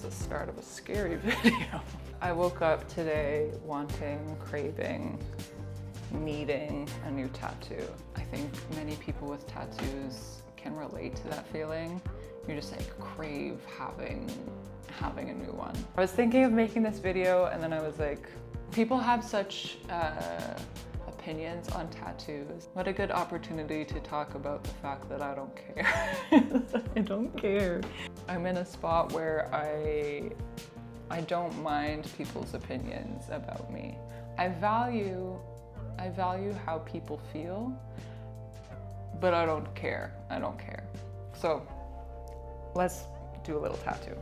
the start of a scary video. I woke up today wanting, craving, needing a new tattoo. I think many people with tattoos can relate to that feeling. You just like crave having a new one. I was thinking of making this video and then I was like, people have such opinions on tattoos. What a good opportunity to talk about the fact that I don't care. I don't care. I'm in a spot where I don't mind people's opinions about me. I value how people feel, but I don't care. I don't care. So let's do a little tattoo.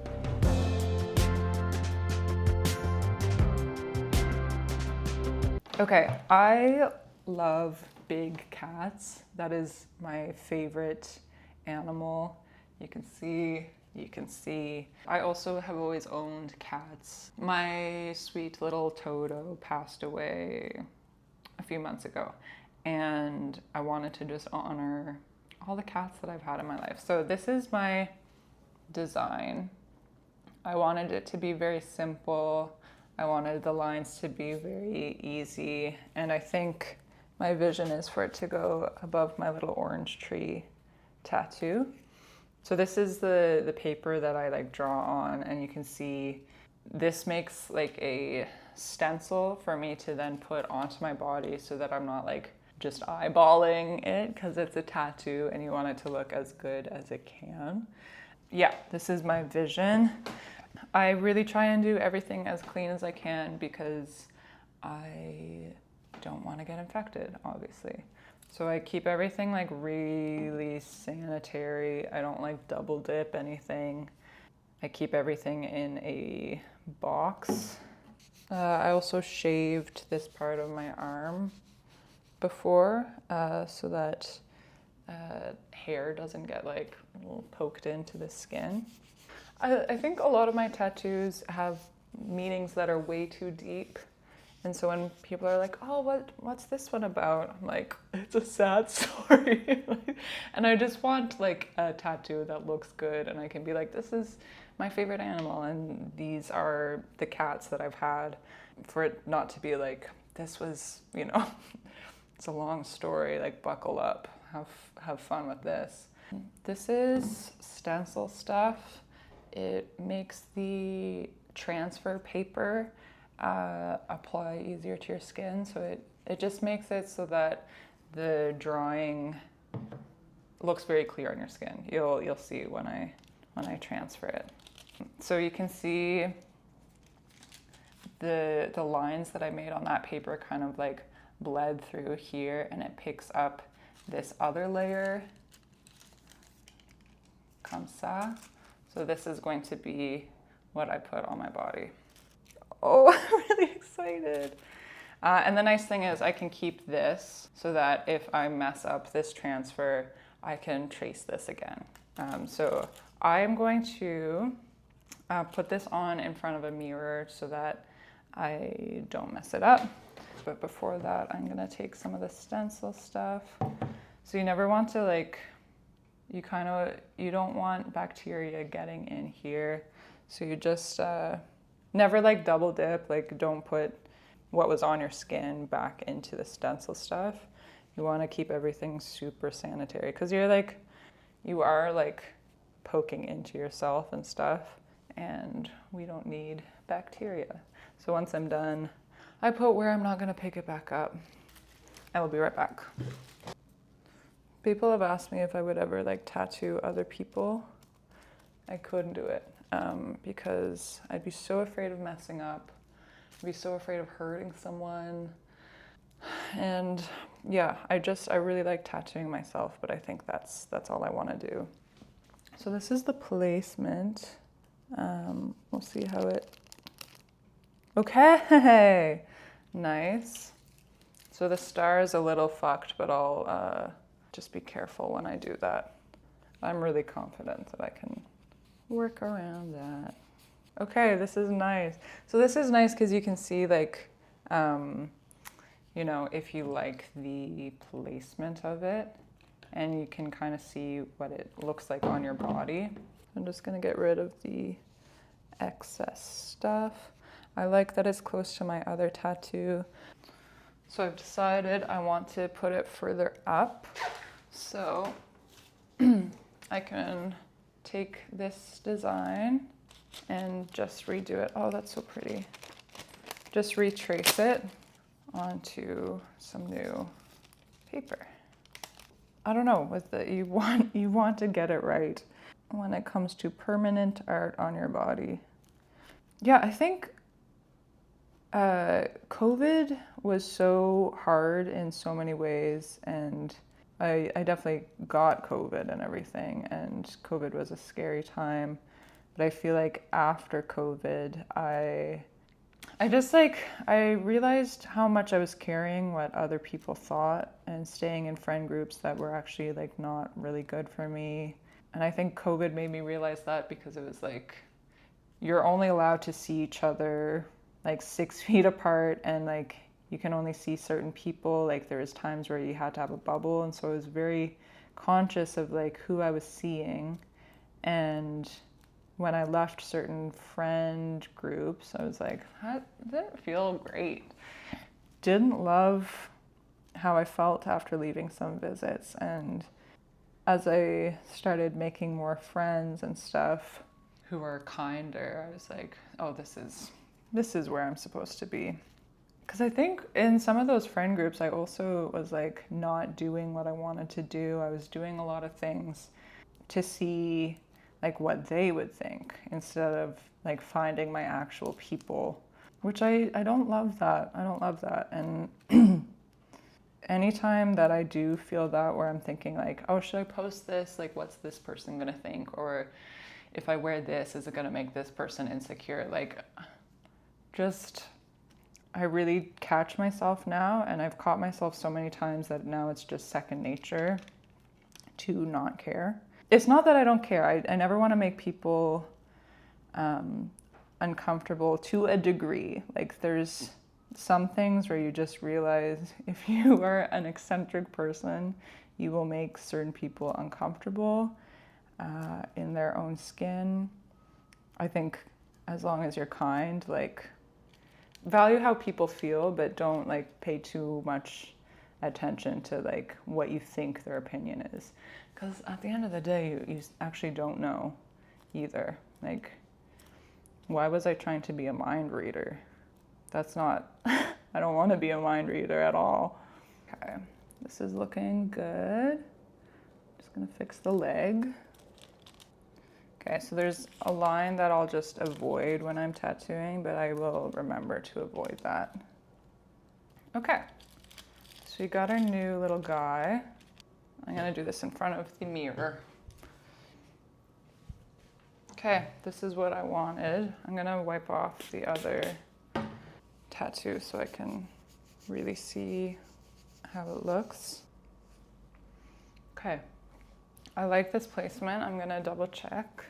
Okay, I love big cats. That is my favorite animal. You can see. I also have always owned cats. My sweet little Toto passed away a few months ago, and I wanted to just honor all the cats that I've had in my life. So this is my design. I wanted it to be very simple. I wanted the lines to be very easy, and I think my vision is for it to go above my little orange tree tattoo. So this is the paper that I like draw on, and you can see this makes like a stencil for me to then put onto my body so that I'm not like just eyeballing it, because it's a tattoo and you want it to look as good as it can. Yeah, this is my vision. I really try and do everything as clean as I can because I don't want to get infected, obviously. So I keep everything like really sanitary. I don't like double dip anything. I keep everything in a box. I also shaved this part of my arm before so that hair doesn't get like poked into the skin. I think a lot of my tattoos have meanings that are way too deep. And so when people are like, oh, what's this one about? I'm like, it's a sad story. And I just want like a tattoo that looks good and I can be like, this is my favorite animal and these are the cats that I've had. For it not to be like, this was, it's a long story, like buckle up, have fun with this. This is stencil stuff. It makes the transfer paper apply easier to your skin, so it just makes it so that the drawing looks very clear on your skin. You'll see when I transfer it. So you can see the lines that I made on that paper kind of like bled through here, and it picks up this other layer, comme ça. So this is going to be what I put on my body. Oh, I'm really excited. And the nice thing is I can keep this so that if I mess up this transfer, I can trace this again. So I'm going to put this on in front of a mirror so that I don't mess it up. But before that, I'm gonna take some of the stencil stuff. So you never want to like, you don't want bacteria getting in here. So you just, never like double dip, like don't put what was on your skin back into the stencil stuff. You want to keep everything super sanitary because you are like poking into yourself and stuff, and we don't need bacteria. So once I'm done, I put where I'm not going to pick it back up. I will be right back. People have asked me if I would ever like tattoo other people. I couldn't do it. Because I'd be so afraid of messing up. I'd be so afraid of hurting someone. And yeah, I really like tattooing myself, but I think that's all I want to do. So this is the placement. We'll see how it... Okay, nice. So the star is a little fucked, but I'll just be careful when I do that. I'm really confident that I can work around that. Okay, this is nice. So this is nice because you can see like, if you like the placement of it, and you can kind of see what it looks like on your body. I'm just gonna get rid of the excess stuff. I like that it's close to my other tattoo. So I've decided I want to put it further up. So I can take this design and just redo it. Oh, that's so pretty. Just retrace it onto some new paper. I don't know, with the you want to get it right when it comes to permanent art on your body. Yeah, I think COVID was so hard in so many ways, and I definitely got COVID and everything, and COVID was a scary time. But I feel like after COVID, I just like, I realized how much I was caring what other people thought and staying in friend groups that were actually like not really good for me. And I think COVID made me realize that, because it was like, you're only allowed to see each other like 6 feet apart, and like you can only see certain people. Like there was times where you had to have a bubble, and so I was very conscious of like who I was seeing. And when I left certain friend groups, I was like, that didn't feel great. Didn't love how I felt after leaving some visits. And as I started making more friends and stuff who were kinder, I was like, oh, this is where I'm supposed to be. Because I think in some of those friend groups, I also was like not doing what I wanted to do. I was doing a lot of things to see like what they would think, instead of like finding my actual people, which I don't love that. I don't love that. And anytime that I do feel that, where I'm thinking like, oh, should I post this? Like, what's this person gonna think? Or if I wear this, is it gonna make this person insecure? Like, just, I really catch myself now, and I've caught myself so many times that now it's just second nature to not care. It's not that I don't care. I never want to make people uncomfortable to a degree. Like there's some things where you just realize if you are an eccentric person, you will make certain people uncomfortable in their own skin. I think as long as you're kind, like value how people feel, but don't like pay too much attention to like what you think their opinion is. Because at the end of the day, you actually don't know either. Like, why was I trying to be a mind reader? That's not, I don't want to be a mind reader at all. Okay, this is looking good. Just gonna fix the leg. Okay, so there's a line that I'll just avoid when I'm tattooing, but I will remember to avoid that. Okay, so we got our new little guy. I'm gonna do this in front of the mirror. Okay, this is what I wanted. I'm gonna wipe off the other tattoo so I can really see how it looks. Okay, I like this placement. I'm gonna double check.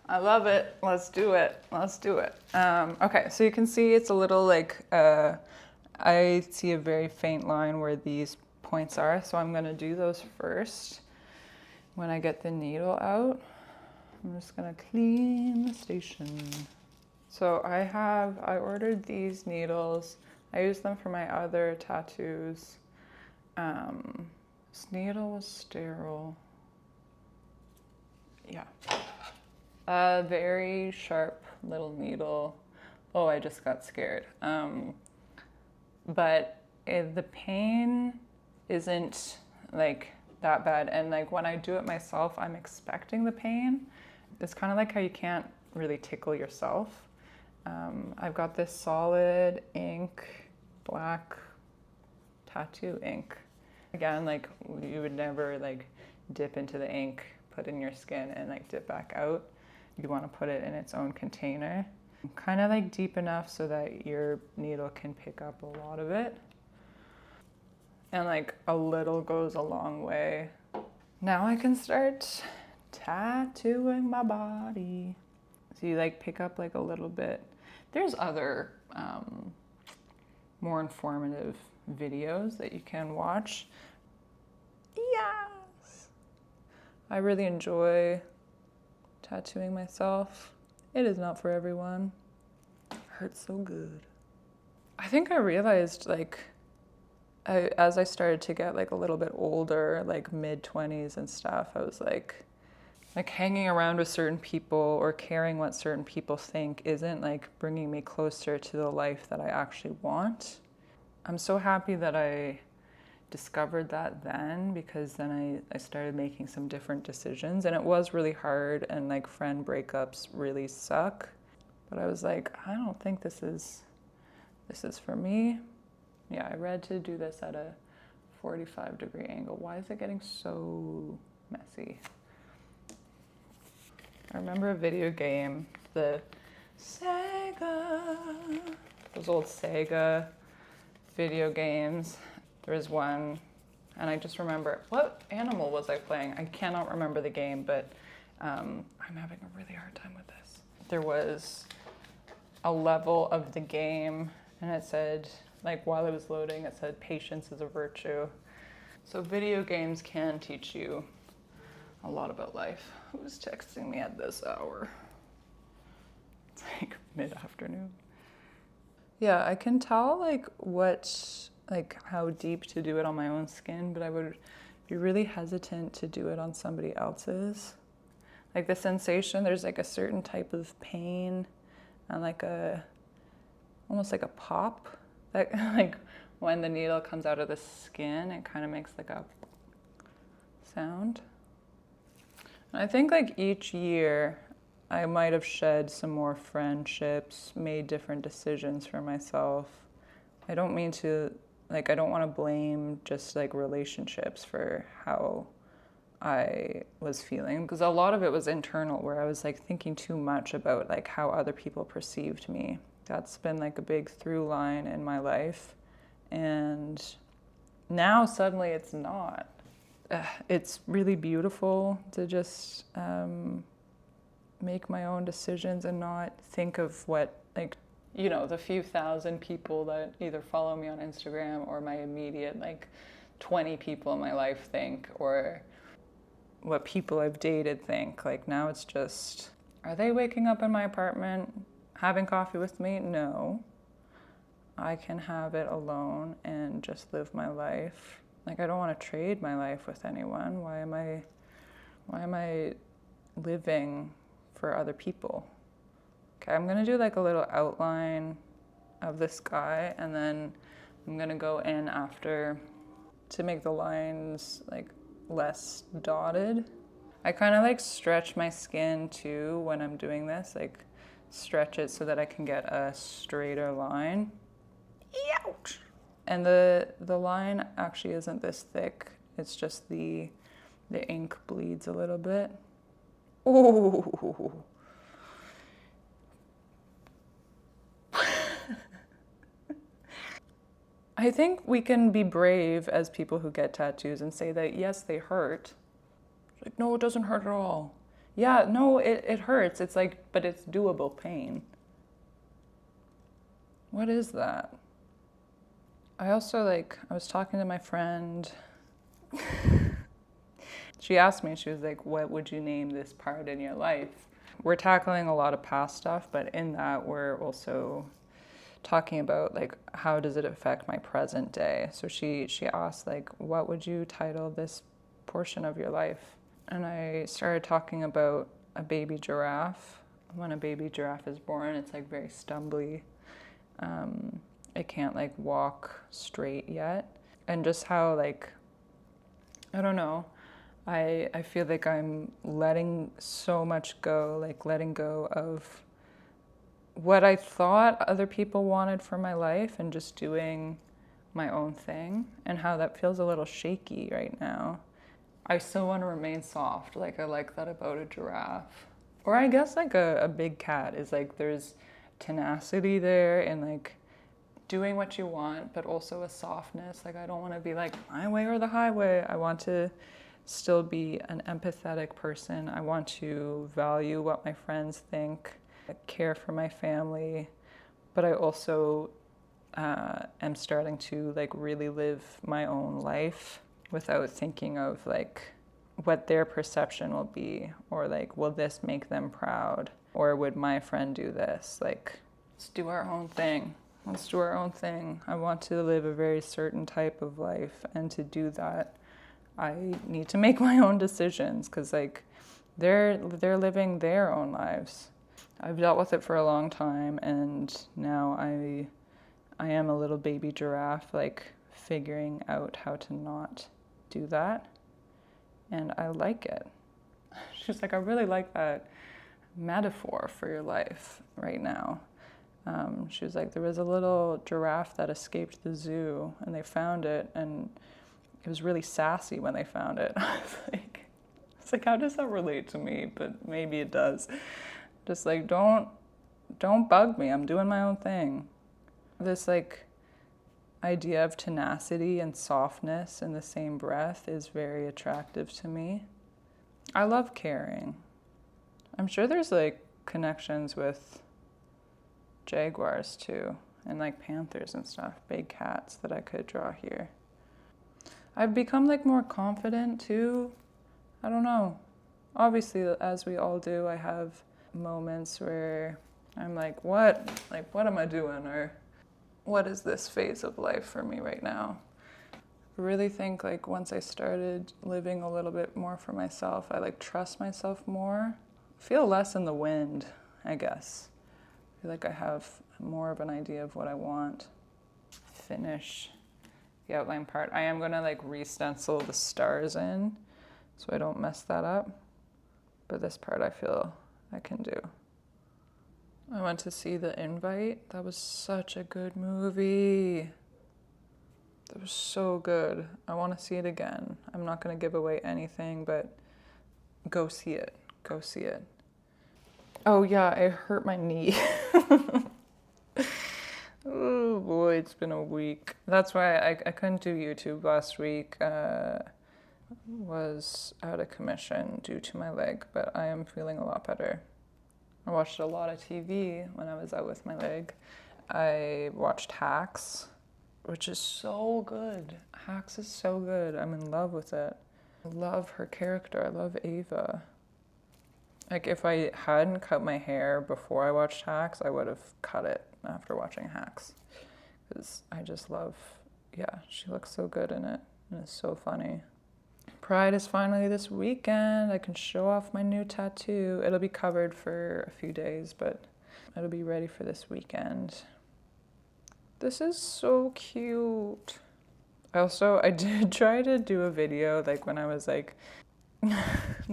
I love it. Let's do it. Let's do it. Okay, so you can see it's a little like, I see a very faint line where these points are, so I'm gonna do those first. When I get the needle out, I'm just gonna clean the station. So I ordered these needles. I use them for my other tattoos. This needle was sterile. Yeah. A very sharp little needle. Oh, I just got scared. But the pain isn't like that bad, and like when I do it myself, I'm expecting the pain. It's kind of like how you can't really tickle yourself. I've got this solid ink, black tattoo ink. Again, like you would never like dip into the ink, put in your skin and like dip back out. You want to put it in its own container, kind of like deep enough so that your needle can pick up a lot of it. And like a little goes a long way. Now I can start tattooing my body. So you like pick up like a little bit. There's other more informative videos that you can watch. Yes! I really enjoy tattooing myself. It is not for everyone. It hurts so good. I think I realized like as I started to get like a little bit older, like mid-20s and stuff, I was like hanging around with certain people or caring what certain people think isn't like bringing me closer to the life that I actually want. I'm so happy that I discovered that then, because then I started making some different decisions, and it was really hard, and like friend breakups really suck. But I was like, I don't think this is for me. Yeah, I read to do this at a 45-degree angle. Why is it getting so messy? I remember a video game, the Sega, those old Sega video games. There was one, and I just remember, what animal was I playing? I cannot remember the game, but I'm having a really hard time with this. There was a level of the game, and it said, like while it was loading, it said patience is a virtue. So video games can teach you a lot about life. Who's texting me at this hour? It's like mid-afternoon. Yeah, I can tell like how deep to do it on my own skin, but I would be really hesitant to do it on somebody else's. Like the sensation, there's like a certain type of pain and like almost like a pop that like when the needle comes out of the skin, it kind of makes like a sound. And I think like each year I might have shed some more friendships, made different decisions for myself. I don't mean to, like, I don't want to blame just like relationships for how I was feeling, because a lot of it was internal, where I was like thinking too much about like how other people perceived me. That's been like a big through line in my life. And now suddenly it's not. It's really beautiful to just make my own decisions and not think of what, like, you know, the few thousand people that either follow me on Instagram or my immediate like 20 people in my life think, or what people I've dated think. Like now it's just, are they waking up in my apartment having coffee with me? No. I can have it alone and just live my life. Like I don't want to trade my life with anyone. Why am I living for other people? Okay, I'm gonna do like a little outline of the sky, and then I'm gonna go in after to make the lines like less dotted. I kind of like stretch my skin too when I'm doing this, like stretch it so that I can get a straighter line. Ouch! And the line actually isn't this thick. It's just the ink bleeds a little bit. Oh. I think we can be brave as people who get tattoos and say that, yes, they hurt. Like, no, it doesn't hurt at all. Yeah, no, it hurts. It's like, but it's doable pain. What is that? I also I was talking to my friend. She asked me, she was like, what would you name this part in your life? We're tackling a lot of past stuff, but in that we're also talking about like how does it affect my present day. So she asked like, what would you title this portion of your life? And I started talking about a baby giraffe. When a baby giraffe is born, it's like very stumbly. It can't like walk straight yet. And just how like, I don't know, I feel like I'm letting so much go, like letting go of what I thought other people wanted for my life and just doing my own thing, and how that feels a little shaky right now. I still want to remain soft. Like I like that about a giraffe. Or I guess like a big cat is like there's tenacity there and like doing what you want, but also a softness. Like I don't want to be like my way or the highway. I want to still be an empathetic person. I want to value what my friends think, care for my family, but I also am starting to like really live my own life without thinking of like what their perception will be, or like will this make them proud. Or would my friend do this? Like, let's do our own thing. Let's do our own thing. I want to live a very certain type of life, and to do that, I need to make my own decisions, because like they're living their own lives. I've dealt with it for a long time, and now I am a little baby giraffe, like figuring out how to not do that, and I like it. She's like, I really like that metaphor for your life right now. She was like, there was a little giraffe that escaped the zoo, and they found it, and it was really sassy when they found it. I was like, how does that relate to me? But maybe it does. Just like, don't bug me. I'm doing my own thing. This like idea of tenacity and softness in the same breath is very attractive to me. I love caring. I'm sure there's like connections with jaguars too, and like panthers and stuff, big cats that I could draw here. I've become like more confident too. I don't know. Obviously, as we all do, I have moments where I'm like, what? Like, what am I doing? Or what is this phase of life for me right now? I really think like once I started living a little bit more for myself, I like trust myself more. Feel less in the wind, I guess. I feel like I have more of an idea of what I want. Finish the outline part. I am gonna like re-stencil the stars in so I don't mess that up. But this part I feel I can do. I went to see The Invite. That was such a good movie. That was so good. I want to see it again. I'm not gonna give away anything, but go see it. Go see it. Oh yeah, I hurt my knee. Oh boy, it's been a week. That's why I couldn't do YouTube last week. Was out of commission due to my leg, but I am feeling a lot better. I watched a lot of TV when I was out with my leg. I watched Hacks, which is so good. Hacks is so good. I'm in love with it. I love her character. I love Ava. Like, if I hadn't cut my hair before I watched Hacks, I would have cut it after watching Hacks. Because I just love, yeah, she looks so good in it. And it's so funny. Pride is finally this weekend. I can show off my new tattoo. It'll be covered for a few days, but it'll be ready for this weekend. This is so cute. I did try to do a video like when I was like,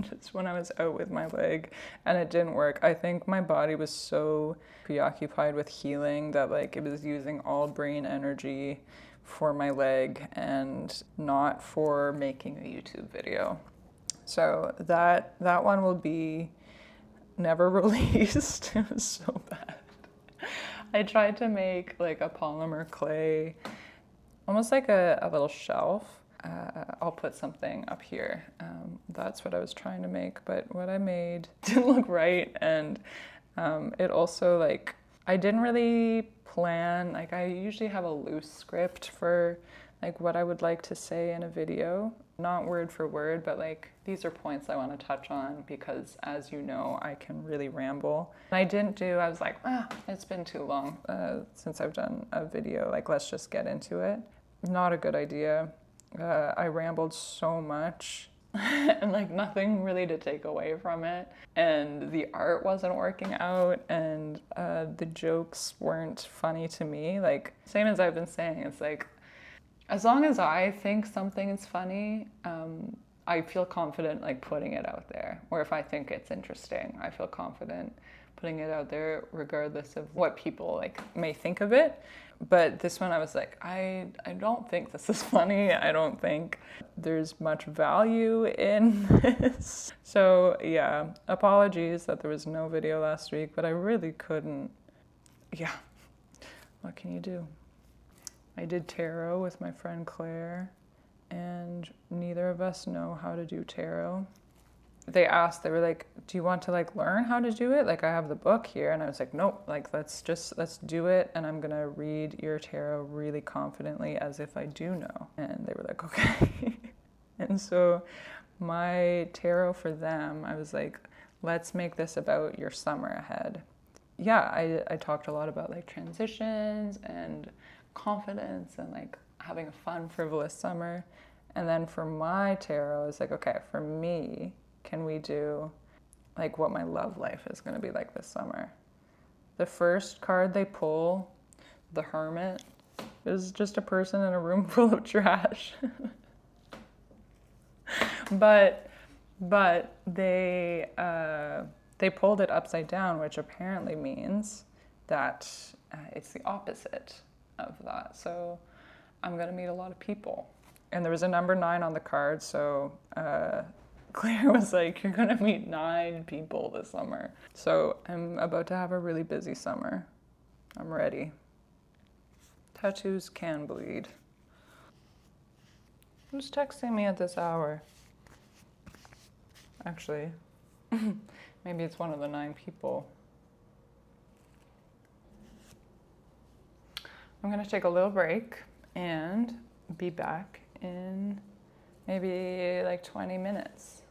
just when I was out with my leg, and it didn't work. I think my body was so preoccupied with healing that like it was using all brain energy for my leg and not for making a YouTube video. So that one will be never released. It was so bad. I tried to make like a polymer clay, almost like a little shelf. I'll put something up here. That's what I was trying to make, but what I made didn't look right, and it also like, I didn't really plan, like I usually have a loose script for like what I would like to say in a video, not word for word, but like these are points I want to touch on because, as you know, I can really ramble. I was like, it's been too long since I've done a video, like let's just get into it. Not a good idea. I rambled so much and like nothing really to take away from it, and the art wasn't working out, and the jokes weren't funny to me. Like, same as I've been saying, it's like as long as I think something is funny, I feel confident like putting it out there, or if I think it's interesting, I feel confident putting it out there regardless of what people like may think of it. But this one I was like, I don't think this is funny. I don't think there's much value in this. So yeah, apologies that there was no video last week, but I really couldn't. Yeah, what can you do? I did tarot with my friend Claire, and neither of us know how to do tarot. They were like, do you want to like learn how to do it? Like, I have the book here. And I was like, nope, like let's do it. And I'm gonna read your tarot really confidently as if I do know. And they were like, okay. And so my tarot for them, I was like, let's make this about your summer ahead. Yeah, I talked a lot about like transitions and confidence and like having a fun, frivolous summer. And then for my tarot, it's like, okay, for me, can we do like what my love life is going to be like this summer? The first card they pull, the Hermit, is just a person in a room full of trash. but they pulled it upside down, which apparently means that it's the opposite of that. So I'm gonna meet a lot of people. And there was a number 9 on the card, so Claire was like, you're gonna meet 9 people this summer. So I'm about to have a really busy summer. I'm ready. Tattoos can bleed. Who's texting me at this hour? Actually, maybe it's one of the 9 people. I'm gonna take a little break and be back in maybe like 20 minutes.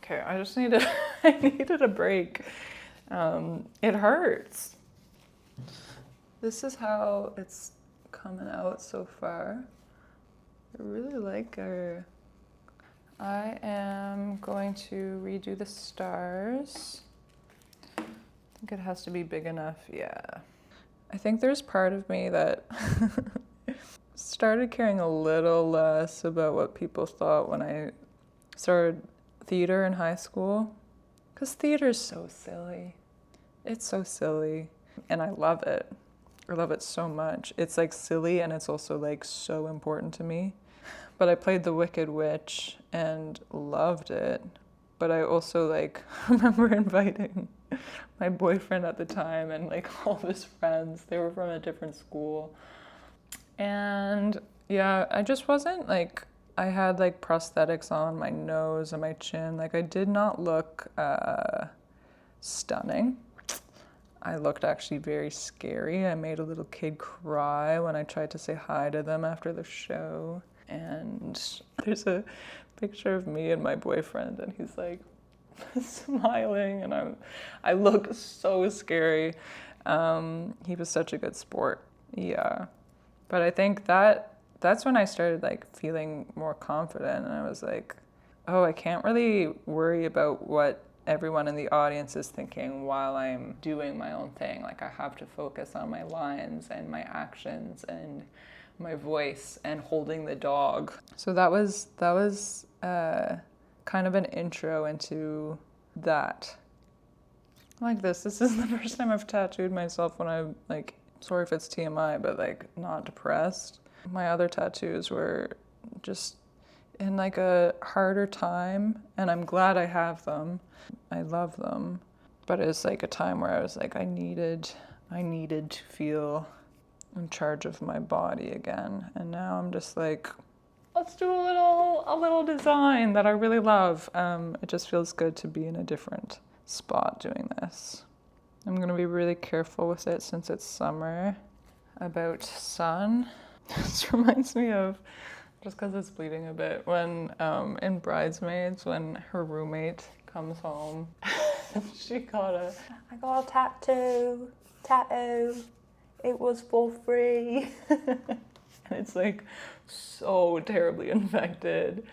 Okay, I just needed, I needed a break. It hurts. This is how it's coming out so far. I really like her. I am going to redo the stars. I think it has to be big enough, yeah. I think there's part of me that started caring a little less about what people thought when I started theater in high school. Because theater is so silly. It's so silly. And I love it. I love it so much. It's like silly and it's also like so important to me. But I played the Wicked Witch and loved it. But I also like remember inviting my boyfriend at the time and like all of his friends. They were from a different school. And yeah, I just wasn't like, I had like prosthetics on my nose and my chin. Like I did not look stunning. I looked actually very scary. I made a little kid cry when I tried to say hi to them after the show. And there's a picture of me and my boyfriend, and he's like smiling, and I look so scary. He was such a good sport. Yeah. But I think that's when I started like feeling more confident, and I was like, oh, I can't really worry about what everyone in the audience is thinking while I'm doing my own thing. Like I have to focus on my lines and my actions and my voice and holding the dog. So that was kind of an intro into that. Like this is the first time I've tattooed myself when I'm like, sorry if it's TMI, but like not depressed. My other tattoos were just in like a harder time, and I'm glad I have them. I love them. But it's like a time where I was like, I needed to feel in charge of my body again. And now I'm just like, let's do a little design that I really love. It just feels good to be in a different spot doing this. I'm gonna be really careful with it since it's summer. About sun. This reminds me of, just because it's bleeding a bit, when in Bridesmaids, when her roommate comes home, I got a tattoo. It was for free. And it's like so terribly infected.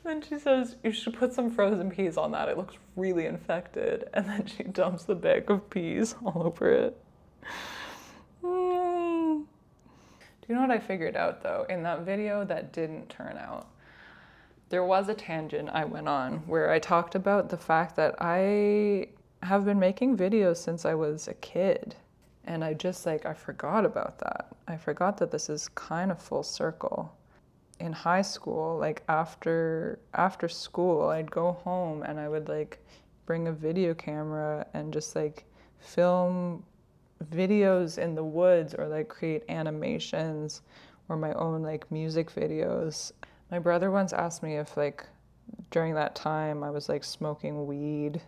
Then she says, you should put some frozen peas on that. It looks really infected. And then she dumps the bag of peas all over it. Do you know what I figured out though? In that video that didn't turn out, there was a tangent I went on where I talked about the fact that I have been making videos since I was a kid. And I just like, I forgot about that. I forgot that this is kind of full circle. In high school, like after school, I'd go home and I would like bring a video camera and just like film videos in the woods or like create animations or my own like music videos. My brother once asked me if like during that time I was like smoking weed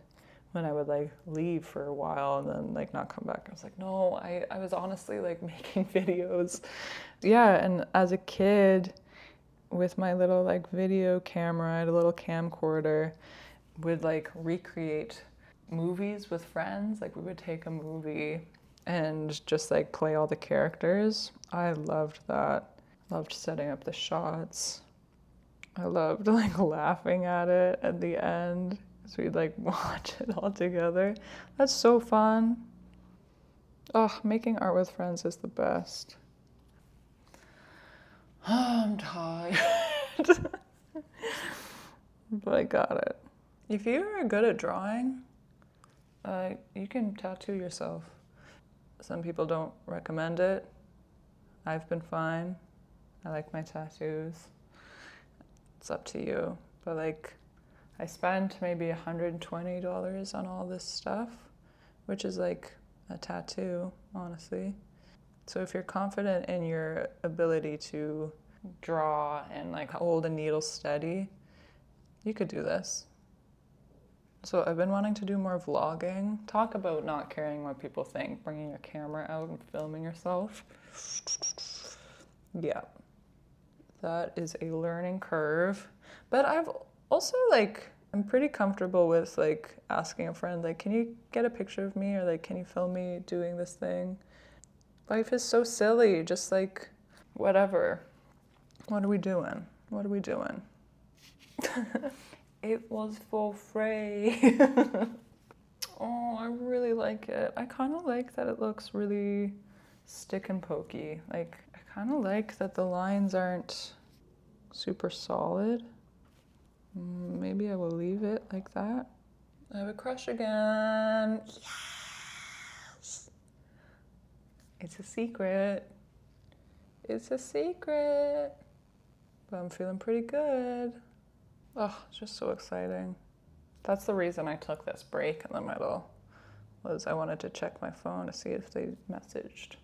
when I would like leave for a while and then like not come back. I was like, no, I was honestly like making videos. Yeah, and as a kid with my little like video camera, I had a little camcorder, would like recreate movies with friends. Like we would take a movie and just like play all the characters. I loved that. Loved setting up the shots. I loved like laughing at it at the end. So we'd like watch it all together. That's so fun. Oh, making art with friends is the best. Oh, I'm tired. But I got it. If you are good at drawing, you can tattoo yourself. Some people don't recommend it. I've been fine. I like my tattoos. It's up to you. But like, I spent maybe $120 on all this stuff, which is like a tattoo, honestly. So if you're confident in your ability to draw and like hold a needle steady, you could do this. So I've been wanting to do more vlogging. Talk about not caring what people think, bringing your camera out and filming yourself. Yeah, that is a learning curve. But I've also like, I'm pretty comfortable with like asking a friend, like, can you get a picture of me? Or like, can you film me doing this thing? Life is so silly, just like, whatever. What are we doing? What are we doing? It was for free. Oh, I really like it. I kind of like that it looks really stick and pokey. Like, I kind of like that the lines aren't super solid. Maybe I will leave it like that. I have a crush again. Yes! It's a secret. It's a secret. But I'm feeling pretty good. Oh, it's just so exciting. That's the reason I took this break in the middle, was I wanted to check my phone to see if they messaged.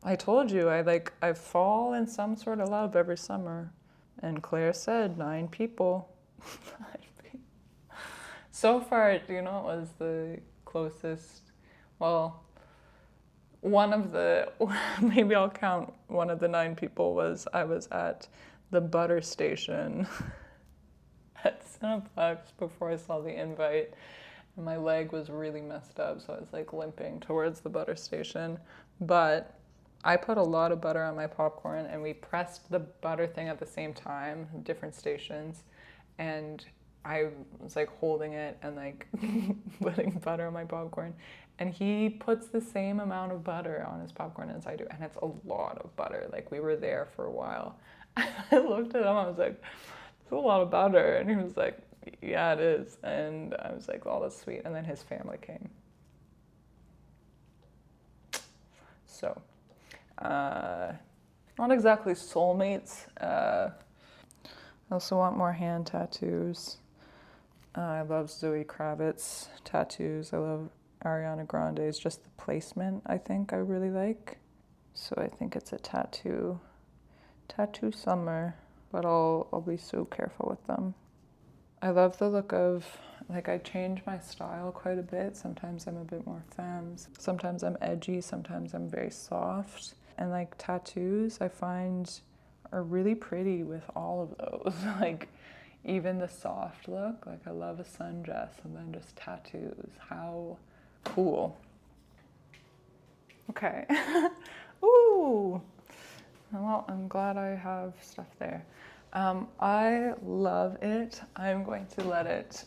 I told you, I fall in some sort of love every summer. And Claire said 9 people. So far, do you know what was the closest? Well, one of the, maybe I'll count one of the 9 people was I was at the butter station at Cineplex before I saw the invite. And my leg was really messed up, so I was like limping towards the butter station. But I put a lot of butter on my popcorn and we pressed the butter thing at the same time, different stations. And I was like holding it and like putting butter on my popcorn. And he puts the same amount of butter on his popcorn as I do. And it's a lot of butter. Like we were there for a while. I looked at him, I was like, it's a lot of butter. And he was like, yeah, it is. And I was like, oh, that's sweet. And then his family came. So, not exactly soulmates. I also want more hand tattoos. I love Zoe Kravitz's tattoos. I love Ariana Grande's, just the placement I think I really like. So I think it's a tattoo summer, but I'll be so careful with them. I love the look of, like I change my style quite a bit. Sometimes I'm a bit more femme. Sometimes I'm edgy, sometimes I'm very soft. And like tattoos I find are really pretty with all of those. Like even the soft look, like I love a sundress and then just tattoos. How cool. Okay. Ooh. Well, I'm glad I have stuff there. I love it. I'm going to let it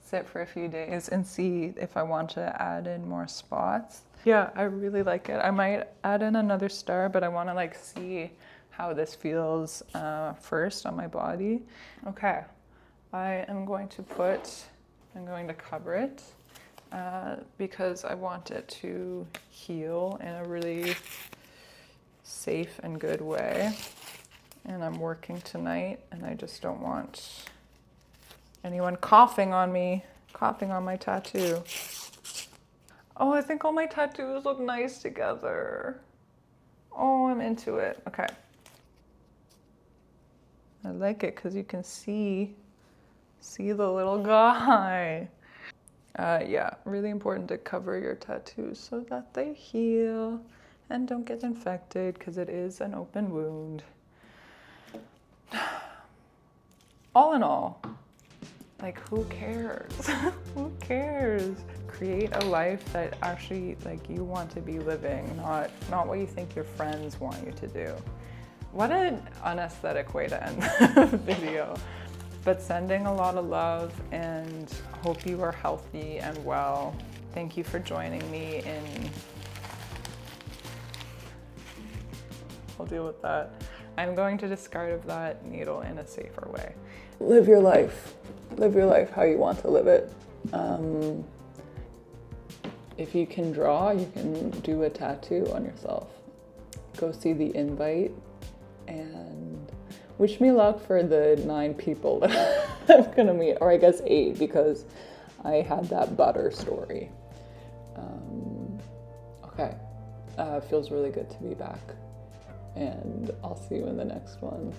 sit for a few days and see if I want to add in more spots. Yeah, I really like it. I might add in another star, but I want to like see how this feels first on my body. Okay, I'm going to cover it because I want it to heal in a really safe and good way. And I'm working tonight and I just don't want anyone coughing on me, coughing on my tattoo. Oh, I think all my tattoos look nice together. Oh, I'm into it. Okay. I like it because you can see the little guy. Yeah, really important to cover your tattoos so that they heal and don't get infected because it is an open wound. all in all, like, who cares? Who cares? Create a life that actually, like, you want to be living, not what you think your friends want you to do. What an unaesthetic way to end the video. But sending a lot of love, and hope you are healthy and well. Thank you for joining me in, I'll deal with that. I'm going to discard that needle in a safer way. Live your life. Live your life how you want to live it. If you can draw, you can do a tattoo on yourself. Go see The Invite, and wish me luck for the 9 people that I'm gonna meet, or I guess 8, because I had that butter story. Okay, feels really good to be back, and I'll see you in the next one.